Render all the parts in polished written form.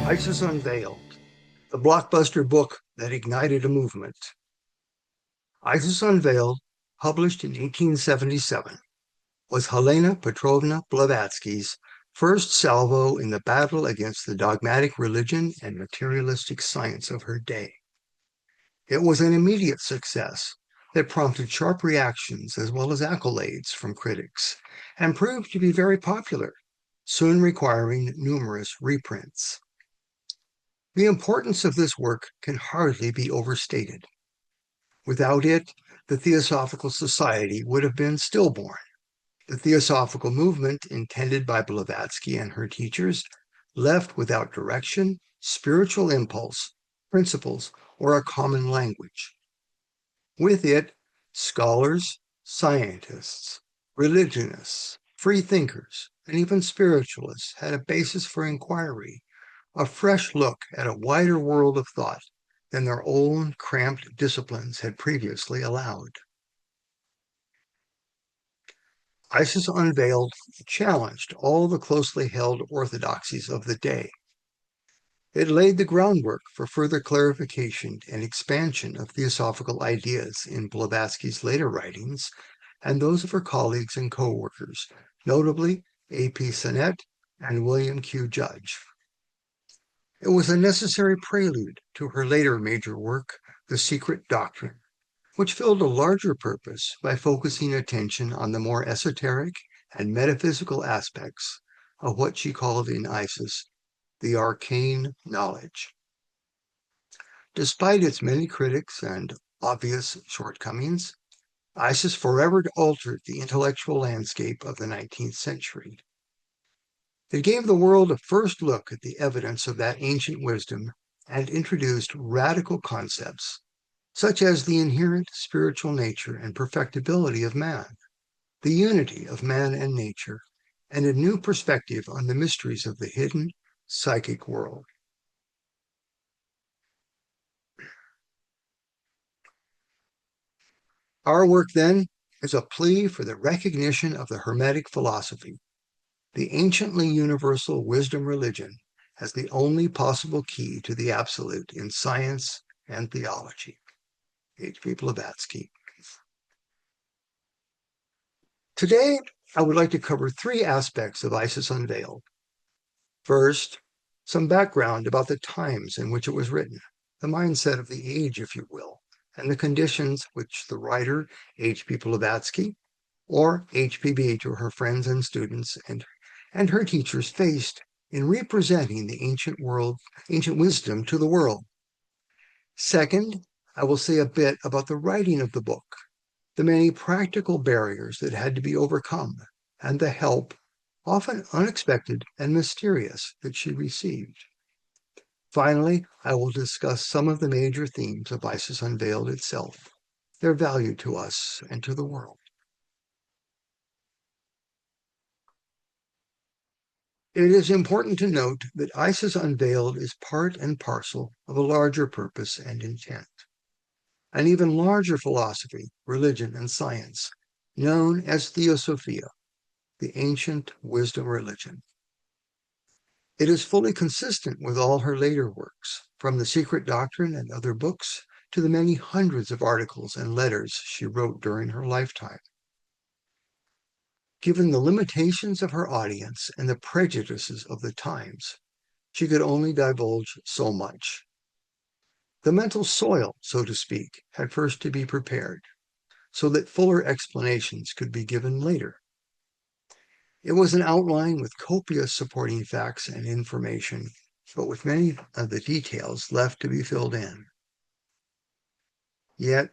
Isis Unveiled, the blockbuster book that ignited a movement. Isis Unveiled, published in 1877, was Helena Petrovna Blavatsky's first salvo in the battle against the dogmatic religion and materialistic science of her day. It was an immediate success that prompted sharp reactions as well as accolades from critics, and proved to be very popular, soon requiring numerous reprints. The importance of this work can hardly be overstated. Without it, the Theosophical Society would have been stillborn. The Theosophical movement intended by Blavatsky and her teachers left without direction, spiritual impulse, principles, or a common language. With it, scholars, scientists, religionists, free thinkers, and even spiritualists had a basis for inquiry, a fresh look at a wider world of thought than their own cramped disciplines had previously allowed. Isis Unveiled challenged all the closely held orthodoxies of the day. It laid the groundwork for further clarification and expansion of theosophical ideas in Blavatsky's later writings and those of her colleagues and co-workers, notably A.P. Sinnett and William Q. Judge. It was a necessary prelude to her later major work, The Secret Doctrine, which filled a larger purpose by focusing attention on the more esoteric and metaphysical aspects of what she called in Isis the arcane knowledge. Despite its many critics and obvious shortcomings, Isis forever altered the intellectual landscape of the 19th century. It gave the world a first look at the evidence of that ancient wisdom and introduced radical concepts, such as the inherent spiritual nature and perfectibility of man, the unity of man and nature, and a new perspective on the mysteries of the hidden psychic world. Our work, then, is a plea for the recognition of the Hermetic philosophy, the anciently universal wisdom religion, as the only possible key to the absolute in science and theology. H.P. Blavatsky. Today, I would like to cover three aspects of Isis Unveiled. First, some background about the times in which it was written, the mindset of the age, if you will, and the conditions which the writer, H.P. Blavatsky, or HPB to her friends and students and her teachers faced in representing the ancient wisdom to the world. Second, I will say a bit about the writing of the book, the many practical barriers that had to be overcome, and the help, often unexpected and mysterious, that she received. Finally, I will discuss some of the major themes of Isis Unveiled itself, their value to us and to the world. It is important to note that Isis Unveiled is part and parcel of a larger purpose and intent, an even larger philosophy, religion, and science, known as Teosofia, the ancient wisdom religion. It is fully consistent with all her later works, from The Secret Doctrine and other books to the many hundreds of articles and letters she wrote during her lifetime. Given the limitations of her audience and the prejudices of the times, she could only divulge so much. The mental soil, so to speak, had first to be prepared, so that fuller explanations could be given later. It was an outline with copious supporting facts and information, but with many of the details left to be filled in. Yet,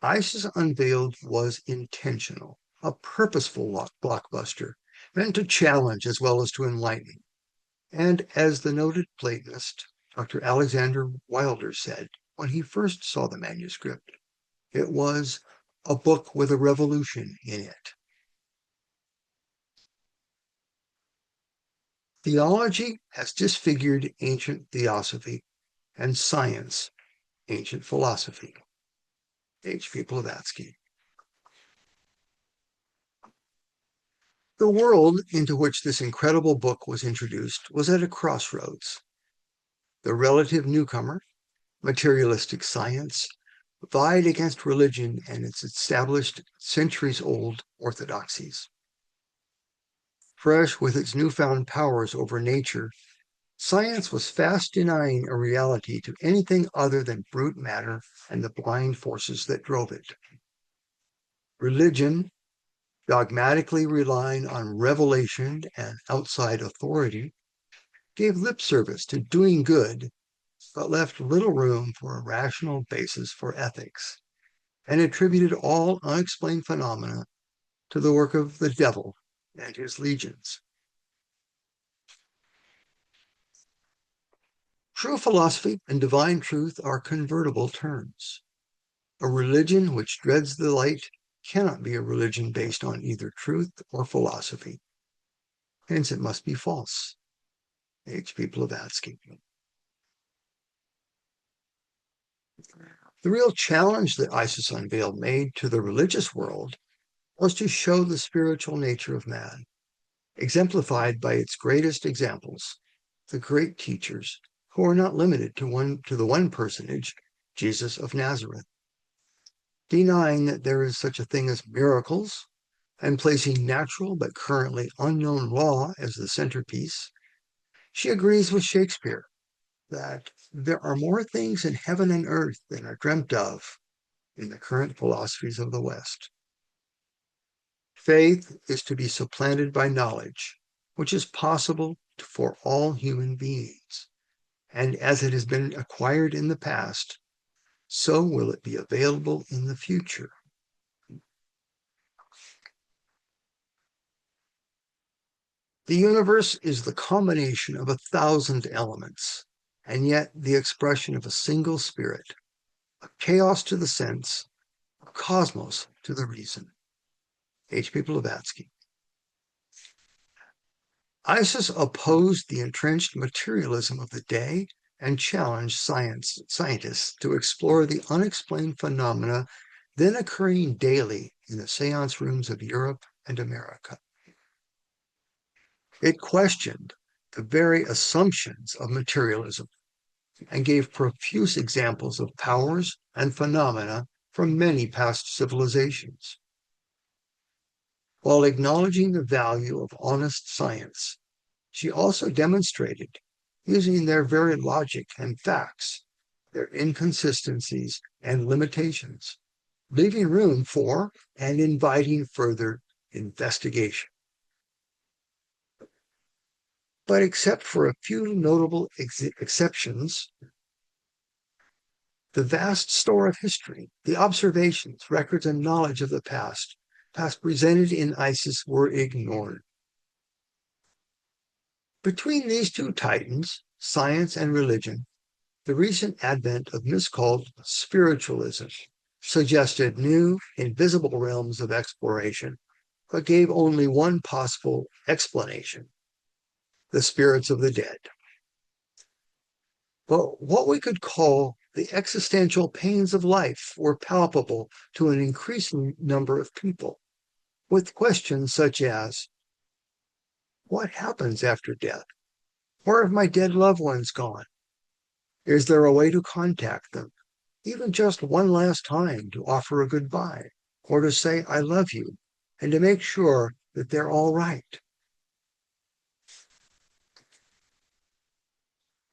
Isis Unveiled was intentional, a purposeful blockbuster, meant to challenge as well as to enlighten. And as the noted Platonist, Dr. Alexander Wilder, said when he first saw the manuscript, it was a book with a revolution in it. Theology has disfigured ancient theosophy, and science, ancient philosophy. H.P. Blavatsky. The world into which this incredible book was introduced was at a crossroads. the relative newcomer, materialistic science, vied against religion and its established centuries-old orthodoxies. Fresh with its newfound powers over nature, science was fast denying a reality to anything other than brute matter and the blind forces that drove it. Religion, dogmatically relying on revelation and outside authority, gave lip service to doing good, but left little room for a rational basis for ethics, and attributed all unexplained phenomena to the work of the devil and his legions. True philosophy and divine truth are convertible terms. A religion which dreads the light cannot be a religion based on either truth or philosophy. Hence, it must be false. H.P. Blavatsky. The real challenge that Isis Unveiled made to the religious world was to show the spiritual nature of man, exemplified by its greatest examples, the great teachers, who are not limited to the one personage, Jesus of Nazareth. Denying that there is such a thing as miracles, and placing natural but currently unknown law as the centerpiece, she agrees with Shakespeare that there are more things in heaven and earth than are dreamt of in the current philosophies of the West. Faith is to be supplanted by knowledge, which is possible for all human beings. And as it has been acquired in the past, so will it be available in the future. The universe is the combination of 1,000 elements, and yet the expression of a single spirit, a chaos to the sense, a cosmos to the reason. H.P. Blavatsky. Isis opposed the entrenched materialism of the day and challenged scientists to explore the unexplained phenomena then occurring daily in the seance rooms of Europe and America. It questioned the very assumptions of materialism and gave profuse examples of powers and phenomena from many past civilizations. While acknowledging the value of honest science, she also demonstrated, using their very logic and facts, their inconsistencies and limitations, leaving room for and inviting further investigation. But except for a few notable exceptions, the vast store of history, the observations, records, and knowledge of the past presented in Isis were ignored. Between these two titans, science and religion, the recent advent of miscalled spiritualism suggested new, invisible realms of exploration, but gave only one possible explanation: the spirits of the dead. But what we could call the existential pains of life were palpable to an increasing number of people, with questions such as, what happens after death? Where have my dead loved ones gone? Is there a way to contact them, even just one last time to offer a goodbye, or to say, I love you, and to make sure that they're all right?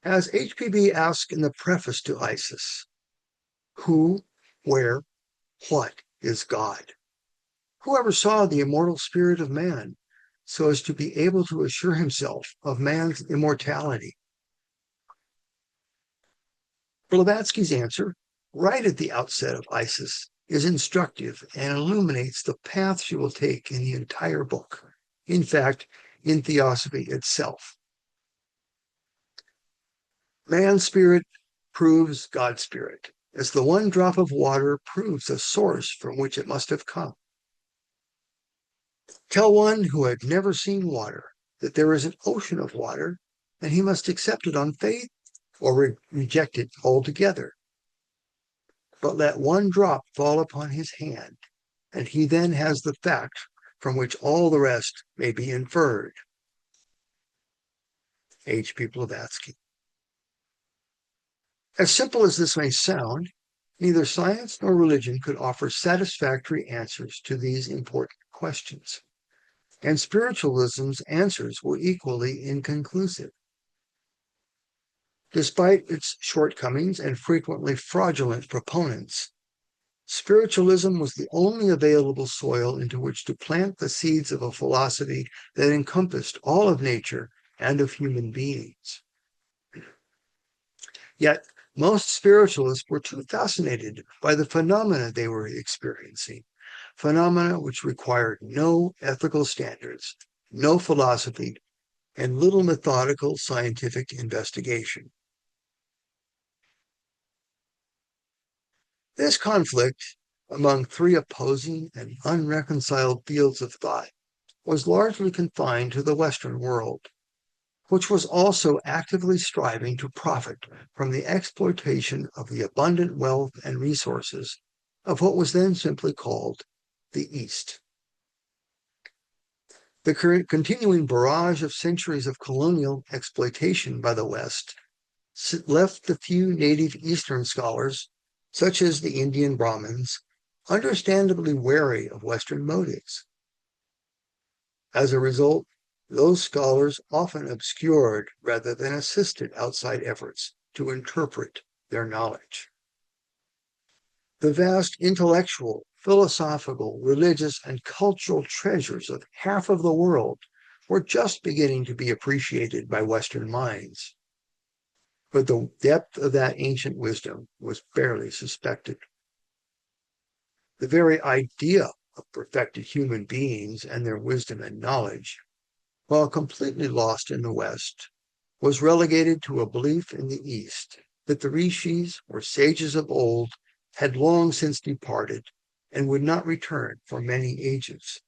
As HPB asks in the preface to Isis, who, where, what is God? Whoever saw the immortal spirit of man so as to be able to assure himself of man's immortality? Blavatsky's answer, right at the outset of Isis, is instructive and illuminates the path she will take in the entire book. In fact, in Theosophy itself. Man's spirit proves God's spirit, as the one drop of water proves the source from which it must have come. Tell one who had never seen water that there is an ocean of water, and he must accept it on faith or reject it altogether. But let one drop fall upon his hand, and he then has the fact from which all the rest may be inferred. H.P. Blavatsky. As simple as this may sound, neither science nor religion could offer satisfactory answers to these important questions, and spiritualism's answers were equally inconclusive. Despite its shortcomings and frequently fraudulent proponents, spiritualism was the only available soil into which to plant the seeds of a philosophy that encompassed all of nature and of human beings. Yet, most spiritualists were too fascinated by the phenomena they were experiencing, phenomena which required no ethical standards, no philosophy, and little methodical scientific investigation. This conflict among three opposing and unreconciled fields of thought was largely confined to the Western world, which was also actively striving to profit from the exploitation of the abundant wealth and resources of what was then simply called the East. The current continuing barrage of centuries of colonial exploitation by the West left the few native Eastern scholars, such as the Indian Brahmins, understandably wary of Western motives. As a result, those scholars often obscured rather than assisted outside efforts to interpret their knowledge. The vast intellectual, philosophical, religious, and cultural treasures of half of the world were just beginning to be appreciated by Western minds. But the depth of that ancient wisdom was barely suspected. The very idea of perfected human beings and their wisdom and knowledge, while completely lost in the West, was relegated to a belief in the East that the rishis or sages of old had long since departed and would not return for many ages.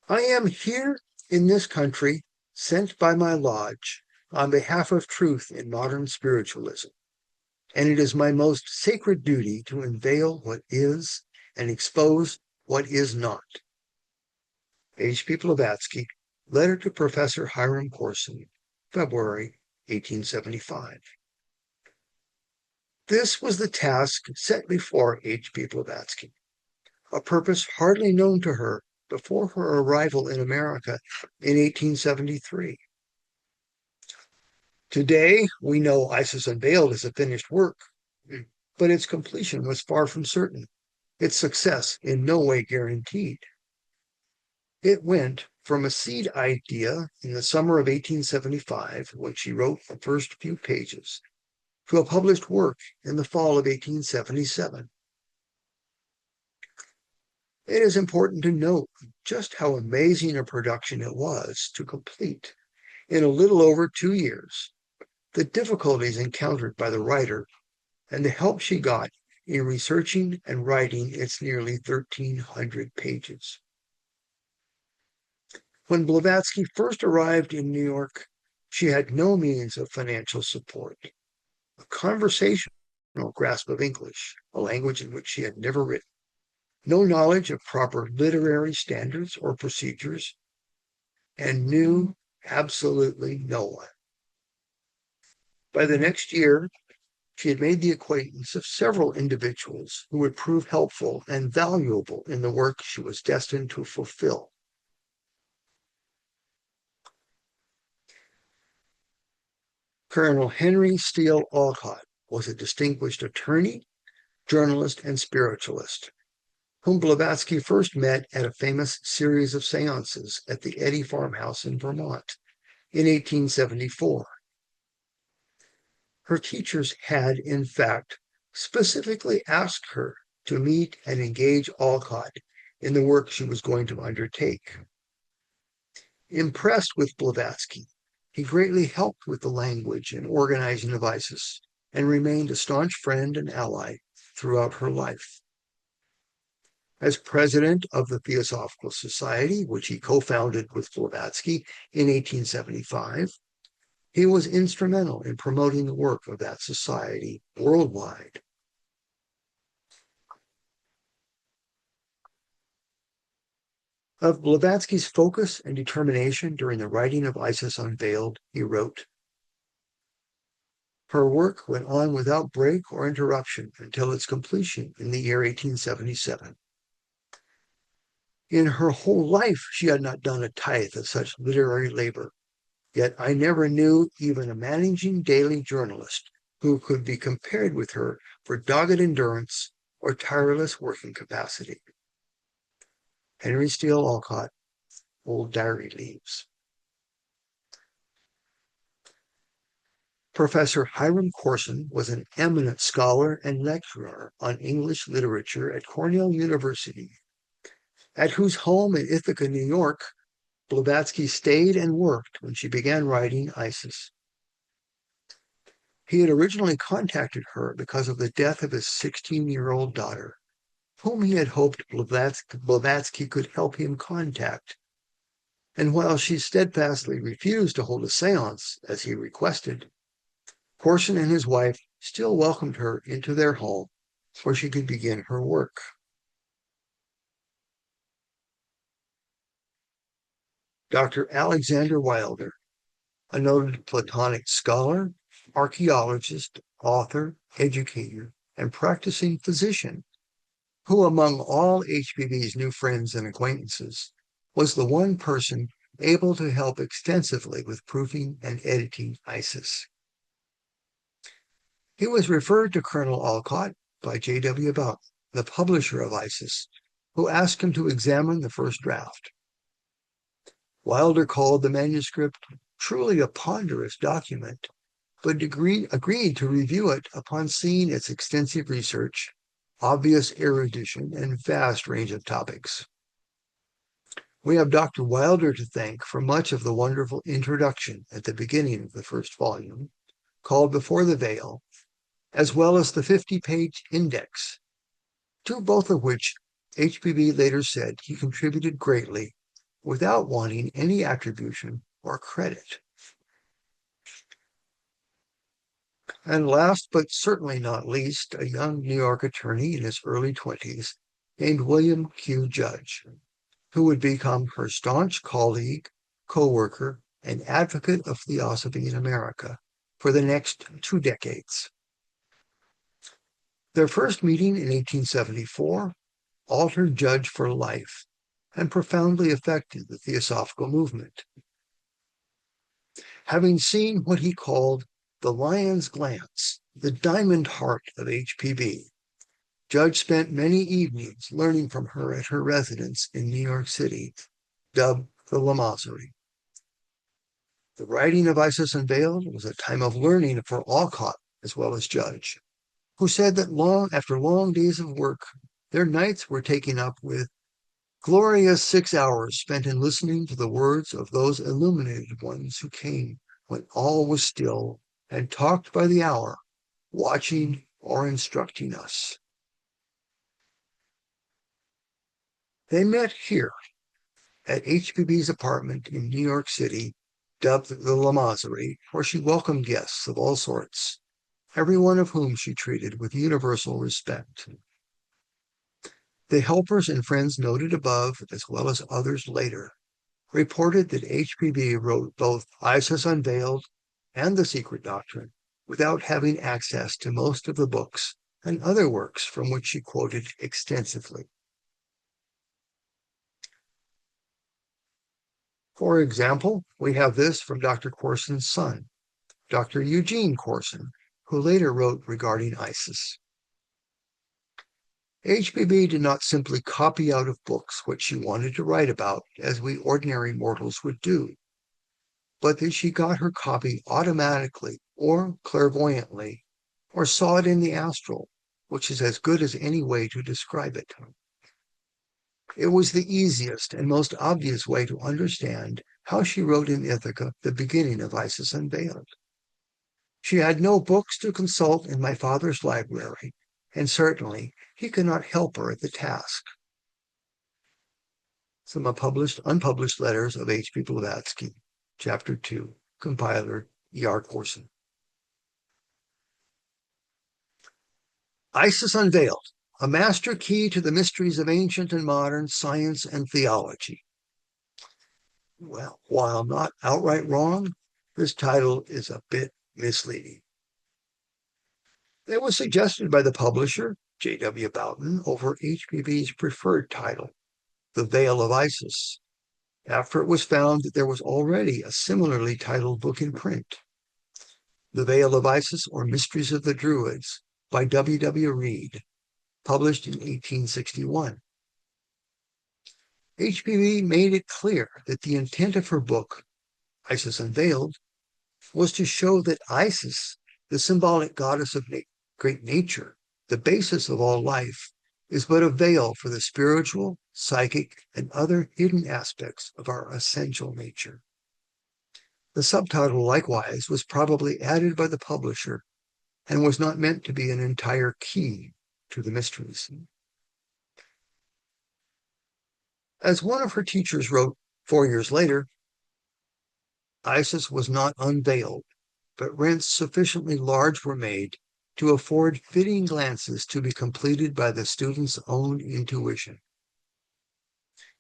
I am here in this country, sent by my lodge, on behalf of truth in modern spiritualism, and it is my most sacred duty to unveil what is and expose what is not. H.P. Blavatsky, letter to Professor Hiram Corson, February 1875. This was the task set before H.P. Blavatsky, a purpose hardly known to her before her arrival in America in 1873. Today, we know Isis Unveiled is a finished work, but its completion was far from certain, its success in no way guaranteed. It went from a seed idea in the summer of 1875, when she wrote the first few pages, to a published work in the fall of 1877. It is important to note just how amazing a production it was to complete in a little over 2 years, the difficulties encountered by the writer, and the help she got in researching and writing its nearly 1,300 pages. When Blavatsky first arrived in New York, she had no means of financial support, a conversational grasp of English, a language in which she had never written, no knowledge of proper literary standards or procedures, and knew absolutely no one. By the next year, she had made the acquaintance of several individuals who would prove helpful and valuable in the work she was destined to fulfill. Colonel Henry Steele Olcott was a distinguished attorney, journalist, and spiritualist, whom Blavatsky first met at a famous series of seances at the Eddy farmhouse in Vermont in 1874. Her teachers had, in fact, specifically asked her to meet and engage Olcott in the work she was going to undertake. Impressed with Blavatsky, he greatly helped with the language and organizing of Isis, and remained a staunch friend and ally throughout her life. As president of the Theosophical Society, which he co-founded with Blavatsky in 1875, he was instrumental in promoting the work of that society worldwide. Of Blavatsky's focus and determination during the writing of Isis Unveiled, he wrote, "Her work went on without break or interruption until its completion in the year 1877. In her whole life, she had not done a tithe of such literary labor, yet I never knew even a managing daily journalist who could be compared with her for dogged endurance or tireless working capacity." Henry Steele Olcott, Old Diary Leaves. Professor Hiram Corson was an eminent scholar and lecturer on English literature at Cornell University, at whose home in Ithaca, New York, Blavatsky stayed and worked when she began writing Isis. He had originally contacted her because of the death of his 16-year-old daughter, whom he had hoped Blavatsky could help him contact. And while she steadfastly refused to hold a seance as he requested, Corson and his wife still welcomed her into their home where she could begin her work. Dr. Alexander Wilder, a noted Platonic scholar, archaeologist, author, educator, and practicing physician, who among all HPB's new friends and acquaintances was the one person able to help extensively with proofing and editing Isis. He was referred to Colonel Olcott by J.W. Boughton, the publisher of Isis, who asked him to examine the first draft. Wilder called the manuscript truly a ponderous document, but agreed to review it upon seeing its extensive research, obvious erudition, and vast range of topics. We have Dr. Wilder to thank for much of the wonderful introduction at the beginning of the first volume, called Before the Veil, as well as the 50-page index, to both of which HPB later said he contributed greatly without wanting any attribution or credit. And last but certainly not least, a young New York attorney in his early 20s named William Q. Judge, who would become her staunch colleague, co-worker, and advocate of theosophy in America for the next 2 decades. Their first meeting in 1874 altered Judge for life and profoundly affected the theosophical movement. Having seen what he called the lion's glance, the diamond heart of HPB, Judge spent many evenings learning from her at her residence in New York City, dubbed the Lamasery. The writing of Isis Unveiled was a time of learning for Olcott as well as Judge, who said that after long days of work, their nights were taken up with glorious 6 hours spent in listening to the words of those illuminated ones who came when all was still and talked by the hour, watching or instructing us. They met here at HPB's apartment in New York City, dubbed the Lamasery, where she welcomed guests of all sorts, every one of whom she treated with universal respect. The helpers and friends noted above, as well as others later, reported that HPB wrote both Isis Unveiled and The Secret Doctrine without having access to most of the books and other works from which she quoted extensively. For example, we have this from Dr. Corson's son, Dr. Eugene Corson, who later wrote regarding Isis. HPB did not simply copy out of books what she wanted to write about, as we ordinary mortals would do, but that she got her copy automatically or clairvoyantly, or saw it in the astral, which is as good as any way to describe it. It was the easiest and most obvious way to understand how she wrote in Ithaca the beginning of Isis Unveiled. She had no books to consult in my father's library, and certainly he could not help her at the task. Some unpublished letters of H.P. Blavatsky, Chapter 2, compiler E.R. Corson. Isis Unveiled, a master key to the mysteries of ancient and modern science and theology. Well, while not outright wrong, this title is a bit misleading. It was suggested by the publisher, J.W. Boughton, over HPB's preferred title, The Veil of Isis, after it was found that there was already a similarly titled book in print, The Veil of Isis or Mysteries of the Druids by W. W. Reed, published in 1861. HPB made it clear that the intent of her book, Isis Unveiled, was to show that Isis, the symbolic goddess of great nature, the basis of all life, is but a veil for the spiritual, psychic, and other hidden aspects of our essential nature. The subtitle, likewise, was probably added by the publisher and was not meant to be an entire key to the mysteries. As one of her teachers wrote 4 years later, Isis was not unveiled, but rents sufficiently large were made to afford fitting glances to be completed by the student's own intuition.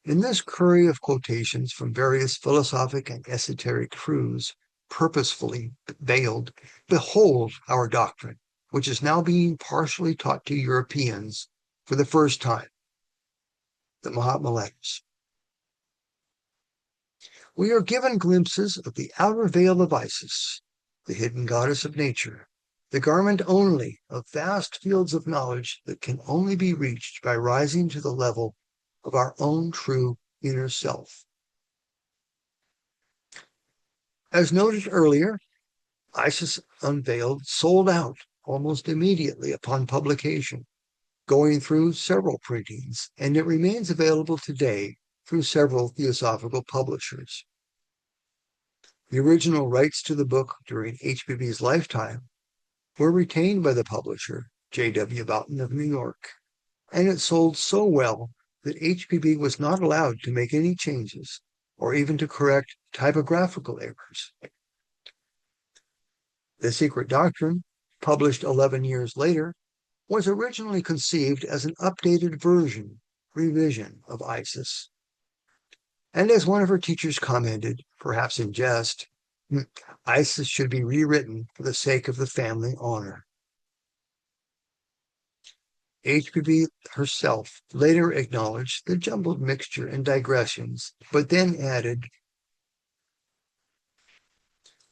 In this curry of quotations from various philosophic and esoteric truths, purposefully veiled, behold our doctrine, which is now being partially taught to Europeans for the first time, the Mahatma letters. We are given glimpses of the outer veil of Isis, the hidden goddess of nature, the garment only of vast fields of knowledge that can only be reached by rising to the level of our own true inner self. As noted earlier, Isis Unveiled sold out almost immediately upon publication, going through several printings, and it remains available today through several theosophical publishers. The original rights to the book during HPB's lifetime were retained by the publisher, J.W. Boughton of New York, and it sold so well that HPB was not allowed to make any changes or even to correct typographical errors. The Secret Doctrine, published 11 years later, was originally conceived as an updated revision of Isis. And as one of her teachers commented, perhaps in jest, Isis should be rewritten for the sake of the family honor. HPB herself later acknowledged the jumbled mixture and digressions, but then added,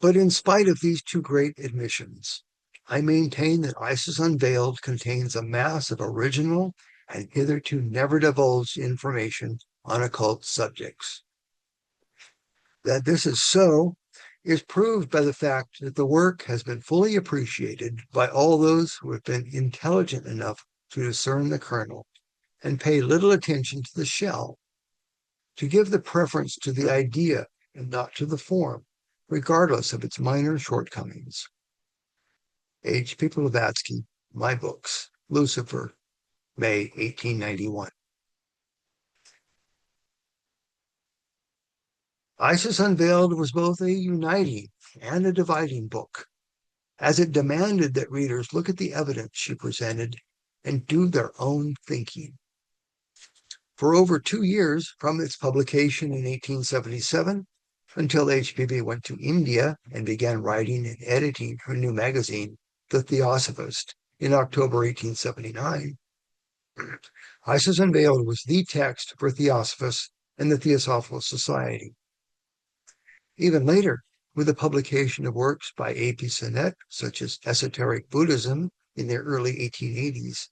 but in spite of these two great admissions, I maintain that Isis Unveiled contains a mass of original and hitherto never divulged information on occult subjects. That this is so is proved by the fact that the work has been fully appreciated by all those who have been intelligent enough to discern the kernel and pay little attention to the shell, to give the preference to the idea and not to the form, regardless of its minor shortcomings. H.P. Blavatsky, My Books, Lucifer, May 1891. Isis Unveiled was both a uniting and a dividing book, as it demanded that readers look at the evidence she presented and do their own thinking. For over 2 years, from its publication in 1877 until HPB went to India and began writing and editing her new magazine, The Theosophist, in October 1879, Isis Unveiled was the text for Theosophists and the Theosophical Society. Even later, with the publication of works by A.P. Sinnett, such as Esoteric Buddhism in their early 1880s,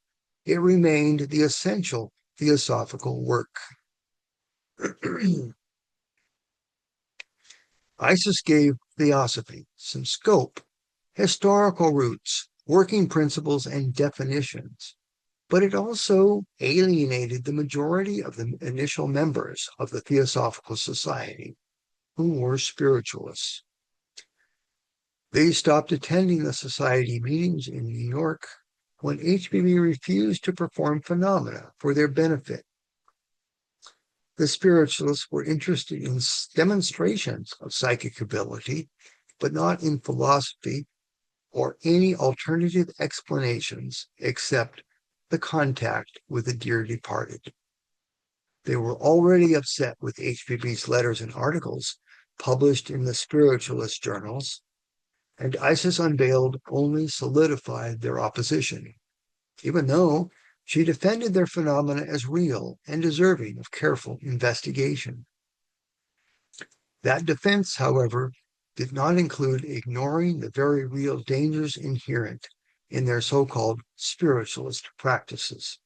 it remained the essential theosophical work. Isis gave Theosophy some scope, historical roots, working principles, and definitions, but it also alienated the majority of the initial members of the Theosophical Society, who were spiritualists. They stopped attending the society meetings in New York when HPB refused to perform phenomena for their benefit. The spiritualists were interested in demonstrations of psychic ability, but not in philosophy or any alternative explanations except the contact with the dear departed. They were already upset with HPB's letters and articles published in the spiritualist journals, and Isis Unveiled only solidified their opposition, even though she defended their phenomena as real and deserving of careful investigation. That defense, however, did not include ignoring the very real dangers inherent in their so-called spiritualist practices.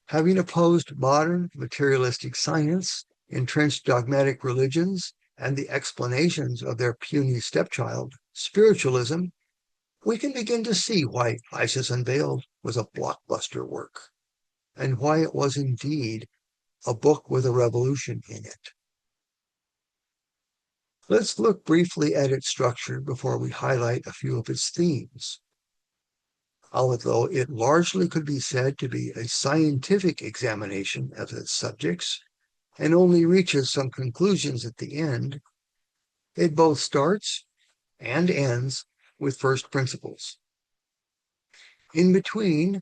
Having opposed modern materialistic science, entrenched dogmatic religions, and the explanations of their puny stepchild, spiritualism, we can begin to see why Isis Unveiled was a blockbuster work, and why it was indeed a book with a revolution in it. Let's look briefly at its structure before we highlight a few of its themes. Although it largely could be said to be a scientific examination of its subjects, and only reaches some conclusions at the end, it both starts and ends with first principles. In between,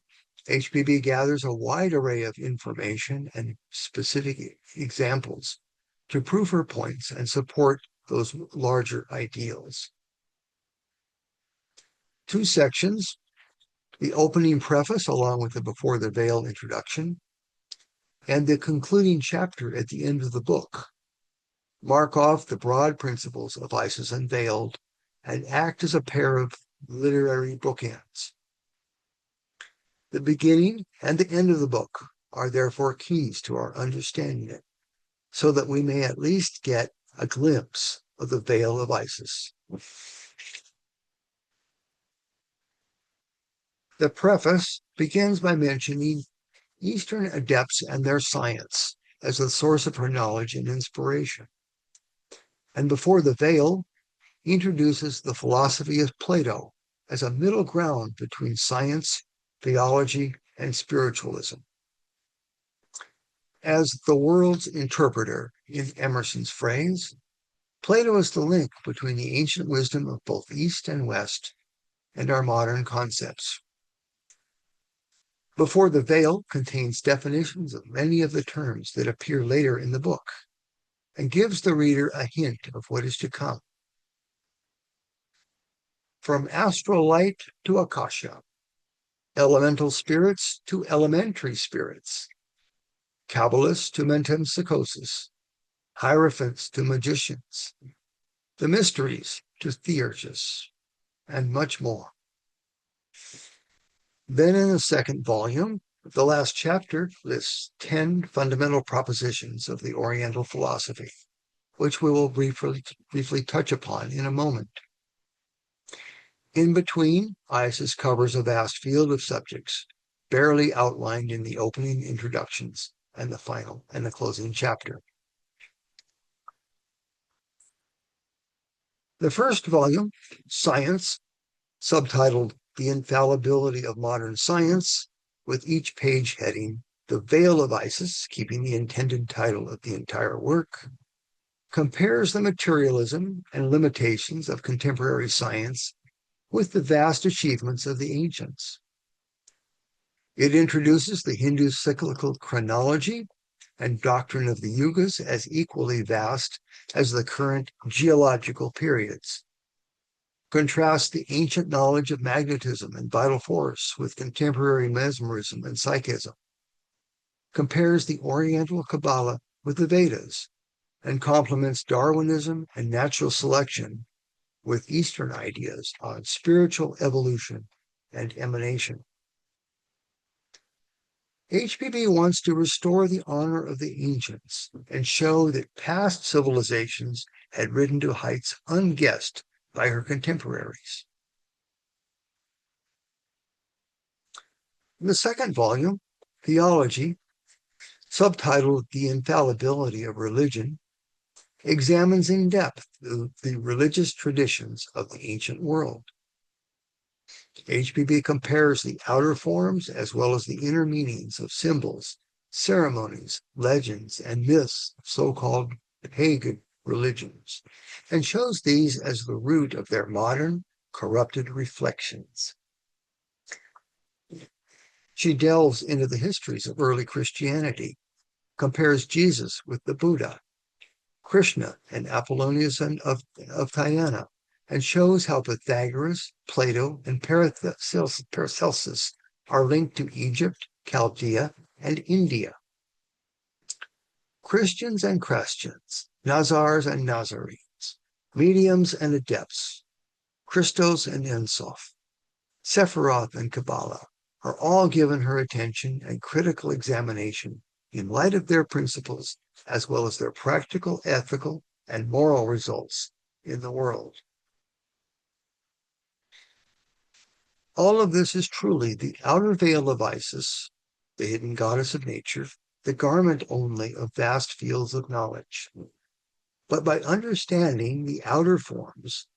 HPB gathers a wide array of information and specific examples to prove her points and support those larger ideals. Two sections, the opening preface along with the Before the Veil introduction, and the concluding chapter at the end of the book, mark off the broad principles of Isis Unveiled and act as a pair of literary bookends. The beginning and the end of the book are therefore keys to our understanding it, so that we may at least get a glimpse of the veil of Isis. The preface begins by mentioning Eastern adepts and their science as the source of her knowledge and inspiration. And Before the Veil introduces the philosophy of Plato as a middle ground between science, theology, and spiritualism. As the world's interpreter, in Emerson's phrase, Plato is the link between the ancient wisdom of both East and West and our modern concepts. Before the Veil contains definitions of many of the terms that appear later in the book and gives the reader a hint of what is to come. From astral light to akasha, elemental spirits to elementary spirits, Kabbalists to metempsychosis, hierophants to magicians, the mysteries to theurgists, and much more. Then in the second volume, the last chapter lists 10 fundamental propositions of the Oriental philosophy, which we will briefly touch upon in a moment. In between, Isis covers a vast field of subjects, barely outlined in the opening introductions and the final and the closing chapter. The first volume, Science, subtitled The Infallibility of Modern Science, with each page heading The Veil of Isis, keeping the intended title of the entire work, compares the materialism and limitations of contemporary science with the vast achievements of the ancients. It introduces the Hindu cyclical chronology and doctrine of the yugas as equally vast as the current geological periods, contrasts the ancient knowledge of magnetism and vital force with contemporary mesmerism and psychism, compares the Oriental Kabbalah with the Vedas, and complements Darwinism and natural selection with Eastern ideas on spiritual evolution and emanation. HPB wants to restore the honor of the ancients and show that past civilizations had risen to heights unguessed by her contemporaries. In the second volume, Theology, subtitled The Infallibility of Religion, examines in depth the religious traditions of the ancient world. HPB compares the outer forms as well as the inner meanings of symbols, ceremonies, legends, and myths of so-called pagan religions, and shows these as the root of their modern, corrupted reflections. She delves into the histories of early Christianity, compares Jesus with the Buddha, Krishna and Apollonius of Tyana, and shows how Pythagoras, Plato, and Paracelsus are linked to Egypt, Chaldea, and India. Christians and Christians, Nazars and Nazarenes, mediums and adepts, Christos and Ensof, Sephiroth and Kabbalah are all given her attention and critical examination in light of their principles, as well as their practical, ethical, and moral results in the world. All of this is truly the outer veil of Isis, the hidden goddess of nature, the garment only of vast fields of knowledge. But by understanding the outer forms,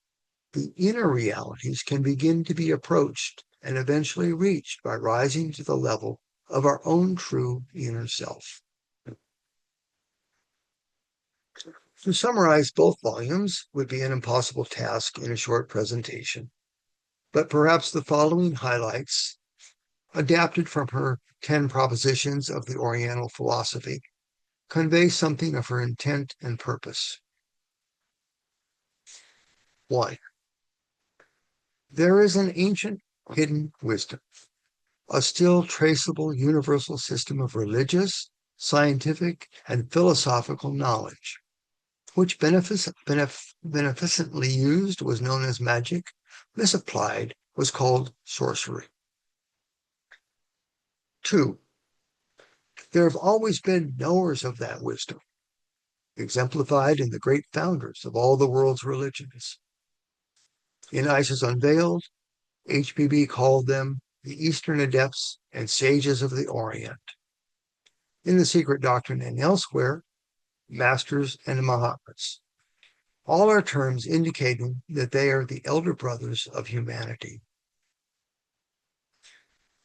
the inner realities can begin to be approached and eventually reached by rising to the level of our own true inner self. To summarize both volumes would be an impossible task in a short presentation, but perhaps the following highlights, adapted from her 10 propositions of the Oriental philosophy, convey something of her intent and purpose. 1. There is an ancient hidden wisdom, a still traceable universal system of religious, scientific, and philosophical knowledge, which beneficently used was known as magic, misapplied was called sorcery. 2. There have always been knowers of that wisdom, exemplified in the great founders of all the world's religions. In Isis Unveiled, HPB called them the Eastern Adepts and Sages of the Orient. In The Secret Doctrine and elsewhere, Masters and Mahatmas. All are terms indicating that they are the elder brothers of humanity.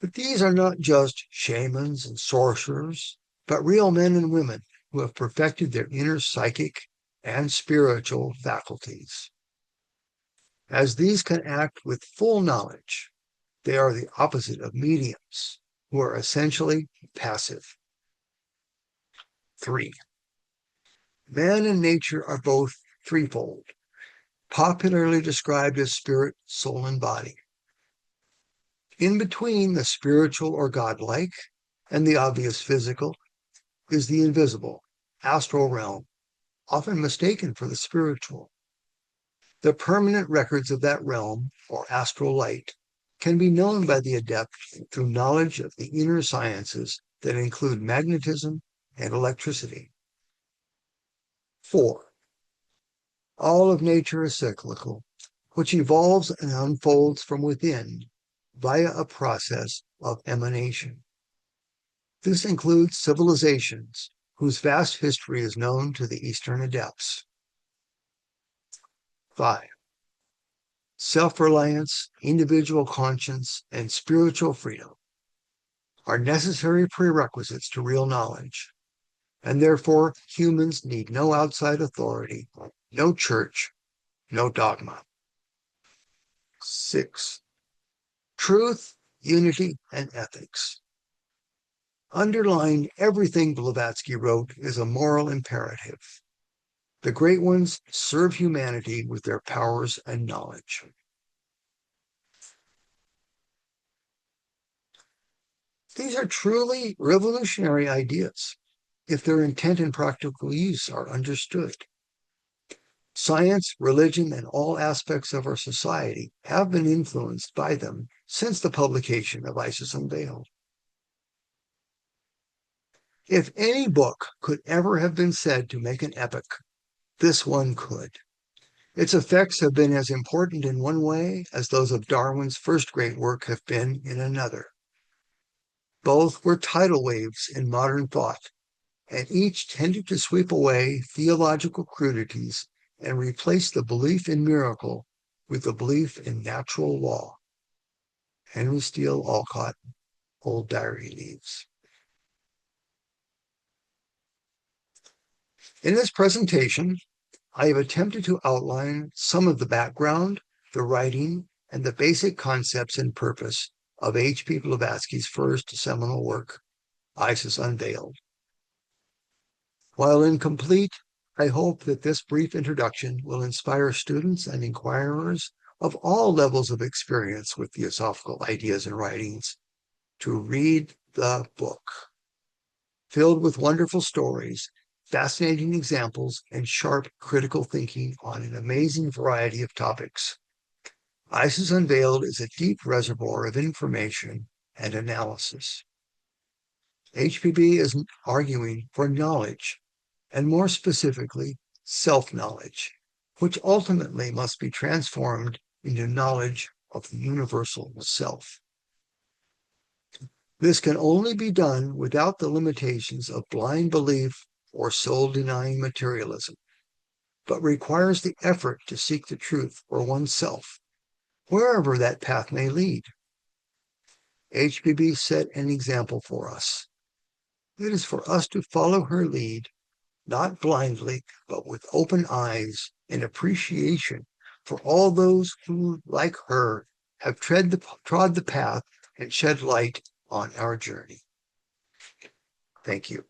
But these are not just shamans and sorcerers, but real men and women who have perfected their inner psychic and spiritual faculties. As these can act with full knowledge, they are the opposite of mediums, who are essentially passive. 3. Man and nature are both threefold, popularly described as spirit, soul, and body. In between the spiritual or godlike and the obvious physical is the invisible, astral realm, often mistaken for the spiritual. The permanent records of that realm, or astral light, can be known by the adept through knowledge of the inner sciences that include magnetism and electricity. 4. All of nature is cyclical, which evolves and unfolds from within via a process of emanation. This includes civilizations whose vast history is known to the Eastern Adepts. 5. Self-reliance, individual conscience, and spiritual freedom are necessary prerequisites to real knowledge, and therefore humans need no outside authority, no church, no dogma. 6. Truth, unity, and ethics. Underlying everything Blavatsky wrote is a moral imperative. The great ones serve humanity with their powers and knowledge. These are truly revolutionary ideas, if their intent and practical use are understood. Science, religion, and all aspects of our society have been influenced by them since the publication of Isis Unveiled. If any book could ever have been said to make an epoch, this one could. Its effects have been as important in one way as those of Darwin's first great work have been in another. Both were tidal waves in modern thought, and each tended to sweep away theological crudities and replace the belief in miracle with the belief in natural law. Henry Steele Olcott, Old Diary Leaves. In this presentation, I have attempted to outline some of the background, the writing, and the basic concepts and purpose of H.P. Blavatsky's first seminal work, Isis Unveiled. While incomplete, I hope that this brief introduction will inspire students and inquirers of all levels of experience with theosophical ideas and writings to read the book. Filled with wonderful stories, fascinating examples, and sharp critical thinking on an amazing variety of topics. Isis Unveiled is a deep reservoir of information and analysis. HPB is arguing for knowledge, and more specifically, self-knowledge, which ultimately must be transformed into knowledge of the universal self. This can only be done without the limitations of blind belief or soul-denying materialism, but requires the effort to seek the truth for oneself, wherever that path may lead. HPB set an example for us. It is for us to follow her lead, not blindly, but with open eyes and appreciation for all those who, like her, have trod the path and shed light on our journey. Thank you.